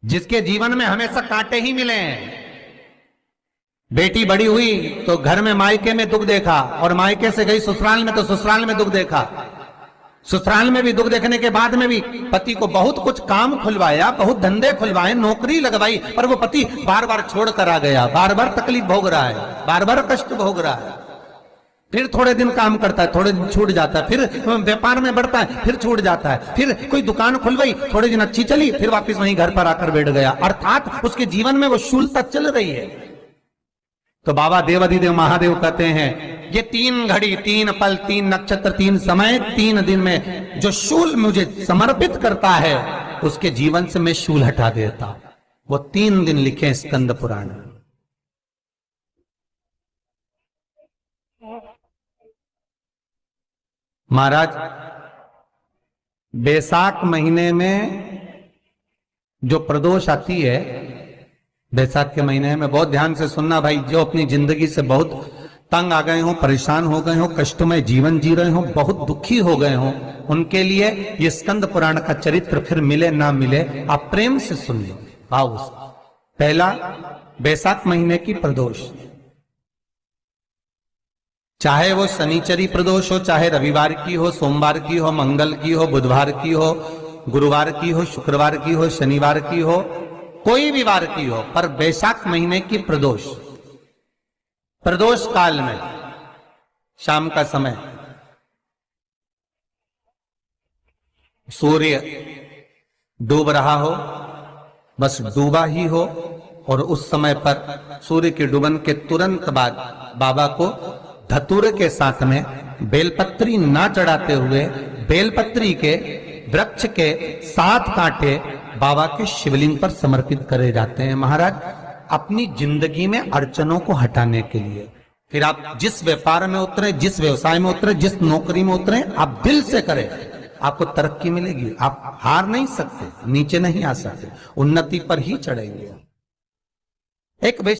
जिसके जीवन में हमेशा कांटे ही मिले हैं। बेटी बड़ी हुई तो घर में मायके में दुख देखा, और मायके से गई ससुराल में तो ससुराल में दुख देखा। ससुराल में भी दुख देखने के बाद में भी पति को बहुत कुछ काम खुलवाया, बहुत धंधे खुलवाए, नौकरी लगवाई, पर वो पति बार बार छोड़ कर आ गया, बार बार तकलीफ भोग रहा है, बार बार कष्ट भोग रहा है। फिर थोड़े दिन काम करता है, थोड़े दिन छूट जाता है, फिर व्यापार में बढ़ता है, फिर छूट जाता है, फिर कोई दुकान खुलवाई, थोड़े दिन अच्छी चली, फिर वापस वहीं घर पर आकर बैठ गया। अर्थात उसके जीवन में वो शूलता चल रही है। तो बाबा देवाधिदेव महादेव कहते हैं, ये 3 घड़ी 3 पल 3 नक्षत्र 3 समय 3 दिन में जो शूल मुझे समर्पित करता है, उसके जीवन से मैं शूल हटा देता। वो 3 दिन लिखे स्कंद पुराण। महाराज, बैसाख महीने में जो प्रदोष आती है, बैसाख के महीने में बहुत ध्यान से सुनना भाई, जो अपनी जिंदगी से बहुत तंग आ गए हो, परेशान हो गए हो, कष्टमय जीवन जी रहे हो, बहुत दुखी हो गए हो, उनके लिए ये स्कंद पुराण का चरित्र फिर मिले ना मिले, आप प्रेम से सुन लो भाव से। पहला, बैसाख महीने की प्रदोष, चाहे वो शनिचरी प्रदोष हो, चाहे रविवार की हो, सोमवार की हो, मंगल की हो, बुधवार की हो, गुरुवार की हो, शुक्रवार की हो, शनिवार की हो, कोई भी वार की हो, पर बैसाख महीने की प्रदोष, प्रदोष काल में शाम का समय सूर्य डूब रहा हो, बस डूबा ही हो, और उस समय पर सूर्य के डूबन के तुरंत बाद बाबा को धतूरे के साथ में बेलपत्री ना चढ़ाते हुए बेलपत्री के वृक्ष के 7 कांटे बाबा के शिवलिंग पर समर्पित करे जाते हैं। महाराज, अपनी जिंदगी में अड़चनों को हटाने के लिए, फिर आप जिस व्यापार में उतरे, जिस व्यवसाय में उतरे, जिस नौकरी में उतरे, आप दिल से करें, आपको तरक्की मिलेगी। आप हार नहीं सकते, नीचे नहीं आ सकते, उन्नति पर ही चढ़ेंगे। एक